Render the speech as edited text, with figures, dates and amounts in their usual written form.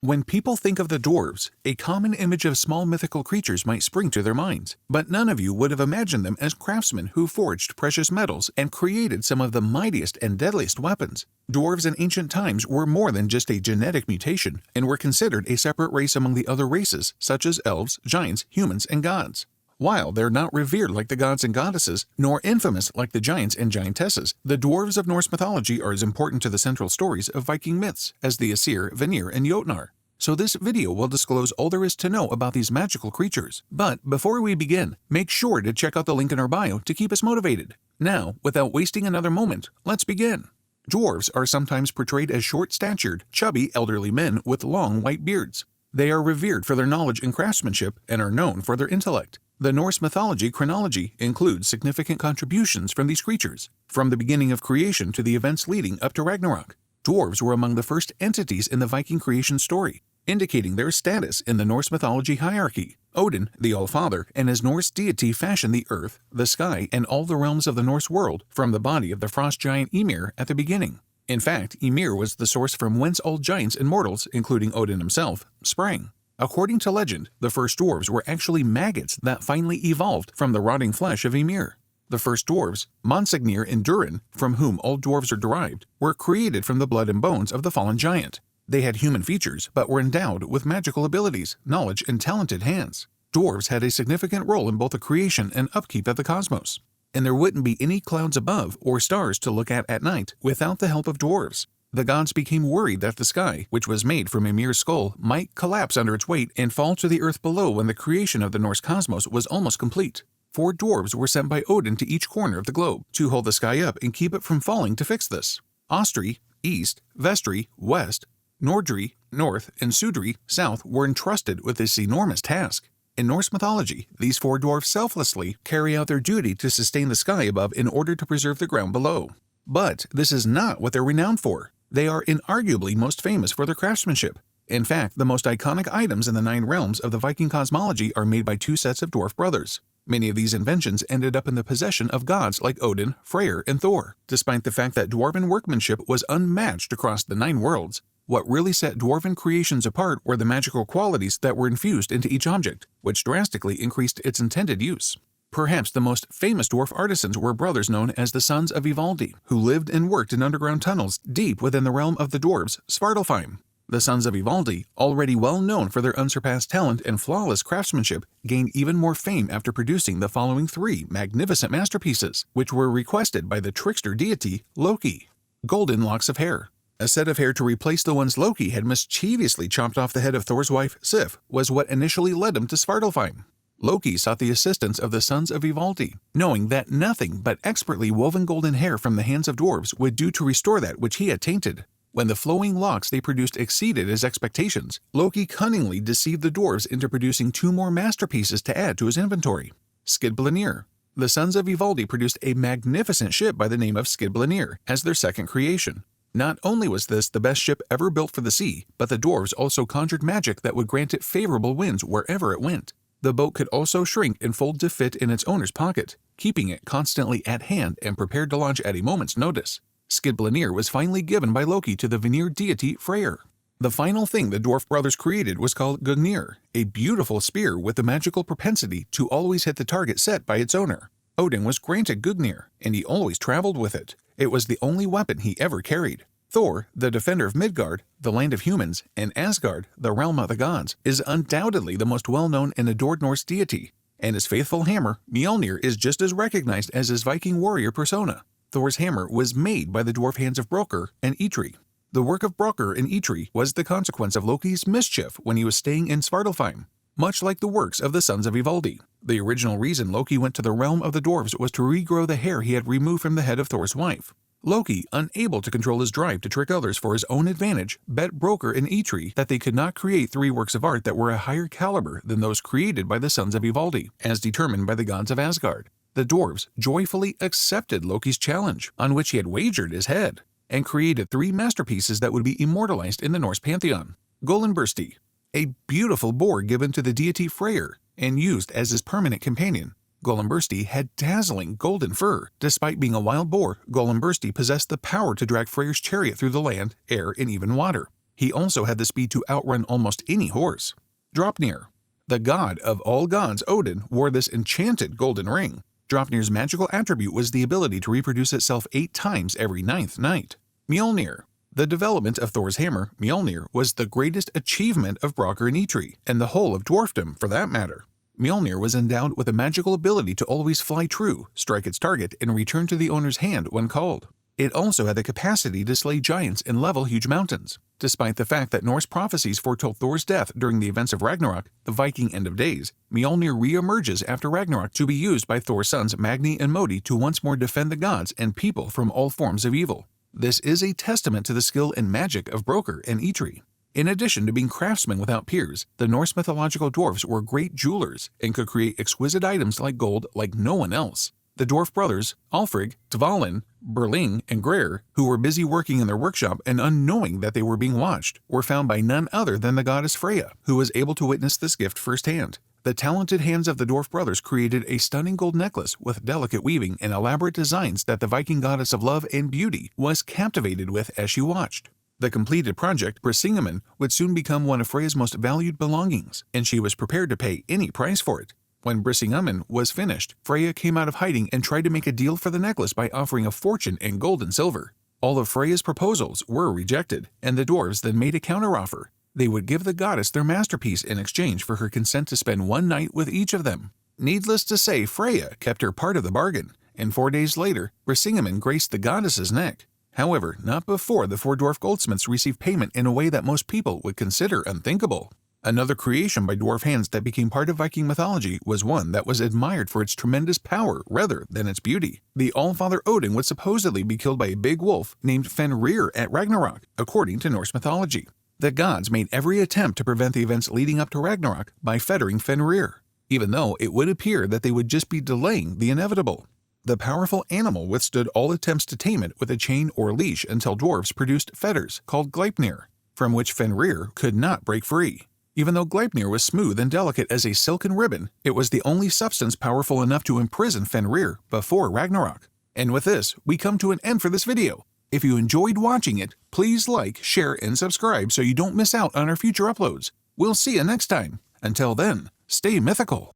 When people think of the dwarves, a common image of small mythical creatures might spring to their minds, but none of you would have imagined them as craftsmen who forged precious metals and created some of the mightiest and deadliest weapons. Dwarves in ancient times were more than just a genetic mutation and were considered a separate race among the other races, such as elves, giants, humans, and gods. While they're not revered like the gods and goddesses, nor infamous like the giants and giantesses, the dwarves of Norse mythology are as important to the central stories of Viking myths as the Aesir, Vanir, and Jotnar. So this video will disclose all there is to know about these magical creatures. But before we begin, make sure to check out the link in our bio to keep us motivated. Now, without wasting another moment, let's begin. Dwarves are sometimes portrayed as short-statured, chubby elderly men with long white beards. They are revered for their knowledge and craftsmanship and are known for their intellect. The Norse mythology chronology includes significant contributions from these creatures, from the beginning of creation to the events leading up to Ragnarok. Dwarves were among the first entities in the Viking creation story, indicating their status in the Norse mythology hierarchy. Odin, the All-Father, and his Norse deity fashioned the earth, the sky, and all the realms of the Norse world from the body of the frost giant Ymir at the beginning. In fact, Ymir was the source from whence all giants and mortals, including Odin himself, sprang. According to legend, the first dwarves were actually maggots that finally evolved from the rotting flesh of Ymir. The first dwarves, Gagnir and Durin, from whom all dwarves are derived, were created from the blood and bones of the fallen giant. They had human features, but were endowed with magical abilities, knowledge, and talented hands. Dwarves had a significant role in both the creation and upkeep of the cosmos, and there wouldn't be any clouds above or stars to look at night without the help of dwarves. The gods became worried that the sky, which was made from Ymir's skull, might collapse under its weight and fall to the earth below when the creation of the Norse cosmos was almost complete. 4 dwarves were sent by Odin to each corner of the globe to hold the sky up and keep it from falling to fix this. Ostri, east, Vestri, west, Nordri, north, and Sudri, south, were entrusted with this enormous task. In Norse mythology, these 4 dwarves selflessly carry out their duty to sustain the sky above in order to preserve the ground below. But this is not what they're renowned for. They are inarguably most famous for their craftsmanship. In fact, the most iconic items in the 9 realms of the Viking cosmology are made by 2 sets of dwarf brothers. Many of these inventions ended up in the possession of gods like Odin, Freyr, and Thor. Despite the fact that dwarven workmanship was unmatched across the 9 worlds, what really set dwarven creations apart were the magical qualities that were infused into each object, which drastically increased its intended use. Perhaps the most famous dwarf artisans were brothers known as the Sons of Ivaldi, who lived and worked in underground tunnels deep within the realm of the dwarves, Svartalfheim. The Sons of Ivaldi, already well known for their unsurpassed talent and flawless craftsmanship, gained even more fame after producing the following 3 magnificent masterpieces, which were requested by the trickster deity Loki. Golden locks of hair. A set of hair to replace the ones Loki had mischievously chopped off the head of Thor's wife, Sif, was what initially led him to Svartalfheim. Loki sought the assistance of the Sons of Ivaldi, knowing that nothing but expertly woven golden hair from the hands of dwarves would do to restore that which he had tainted. When the flowing locks they produced exceeded his expectations, Loki cunningly deceived the dwarves into producing 2 more masterpieces to add to his inventory. Skidbladnir. The Sons of Ivaldi produced a magnificent ship by the name of Skidbladnir as their second creation. Not only was this the best ship ever built for the sea, but the dwarves also conjured magic that would grant it favorable winds wherever it went. The boat could also shrink and fold to fit in its owner's pocket, keeping it constantly at hand and prepared to launch at a moment's notice. Skidbladnir was finally given by Loki to the Vanir deity Freyr. The final thing the dwarf brothers created was called Gagnir, a beautiful spear with the magical propensity to always hit the target set by its owner. Odin was granted Gagnir, and he always traveled with it. It was the only weapon he ever carried. Thor, the defender of Midgard, the land of humans, and Asgard, the realm of the gods, is undoubtedly the most well-known and adored Norse deity, and his faithful hammer, Mjolnir, is just as recognized as his Viking warrior persona. Thor's hammer was made by the dwarf hands of Brokr and Eitri. The work of Brokr and Eitri was the consequence of Loki's mischief when he was staying in Svartalfheim, much like the works of the Sons of Ivaldi. The original reason Loki went to the realm of the dwarves was to regrow the hair he had removed from the head of Thor's wife. Loki, unable to control his drive to trick others for his own advantage, bet Brokr and Eitri that they could not create 3 works of art that were a higher caliber than those created by the Sons of Ivaldi, as determined by the gods of Asgard. The dwarves joyfully accepted Loki's challenge, on which he had wagered his head, and created 3 masterpieces that would be immortalized in the Norse pantheon. Goldenbursty, a beautiful boar given to the deity Freyr and used as his permanent companion. Goldenbursty had dazzling golden fur. Despite being a wild boar, Goldenbursty possessed the power to drag Freyr's chariot through the land, air, and even water. He also had the speed to outrun almost any horse. Draupnir. The god of all gods, Odin, wore this enchanted golden ring. Draupnir's magical attribute was the ability to reproduce itself 8 times every 9th night. Mjolnir. The development of Thor's hammer, Mjolnir, was the greatest achievement of Brokkr and Eitri, and the whole of dwarfdom for that matter. Mjolnir was endowed with a magical ability to always fly true, strike its target, and return to the owner's hand when called. It also had the capacity to slay giants and level huge mountains. Despite the fact that Norse prophecies foretold Thor's death during the events of Ragnarok, the Viking end of days, Mjolnir re-emerges after Ragnarok to be used by Thor's sons Magni and Modi to once more defend the gods and people from all forms of evil. This is a testament to the skill and magic of Brokkr and Eitri. In addition to being craftsmen without peers, the Norse mythological dwarves were great jewelers and could create exquisite items like gold like no one else. The dwarf brothers, Alfrig, Dvalin, Berling, and Greyr, who were busy working in their workshop and unknowing that they were being watched, were found by none other than the goddess Freya, who was able to witness this gift firsthand. The talented hands of the dwarf brothers created a stunning gold necklace with delicate weaving and elaborate designs that the Viking goddess of love and beauty was captivated with as she watched. The completed project, Brisingamen, would soon become one of Freya's most valued belongings, and she was prepared to pay any price for it. When Brisingamen was finished, Freya came out of hiding and tried to make a deal for the necklace by offering a fortune in gold and silver. All of Freya's proposals were rejected, and the dwarves then made a counteroffer. They would give the goddess their masterpiece in exchange for her consent to spend one night with each of them. Needless to say, Freya kept her part of the bargain, and 4 days later, Brisingamen graced the goddess's neck. However, not before the 4 dwarf goldsmiths received payment in a way that most people would consider unthinkable. Another creation by dwarf hands that became part of Viking mythology was one that was admired for its tremendous power rather than its beauty. The Allfather Odin would supposedly be killed by a big wolf named Fenrir at Ragnarok, according to Norse mythology. The gods made every attempt to prevent the events leading up to Ragnarok by fettering Fenrir, even though it would appear that they would just be delaying the inevitable. The powerful animal withstood all attempts to tame it with a chain or leash until dwarves produced fetters called Gleipnir, from which Fenrir could not break free. Even though Gleipnir was smooth and delicate as a silken ribbon, it was the only substance powerful enough to imprison Fenrir before Ragnarok. And with this, we come to an end for this video. If you enjoyed watching it, please like, share, and subscribe so you don't miss out on our future uploads. We'll see you next time. Until then, stay mythical.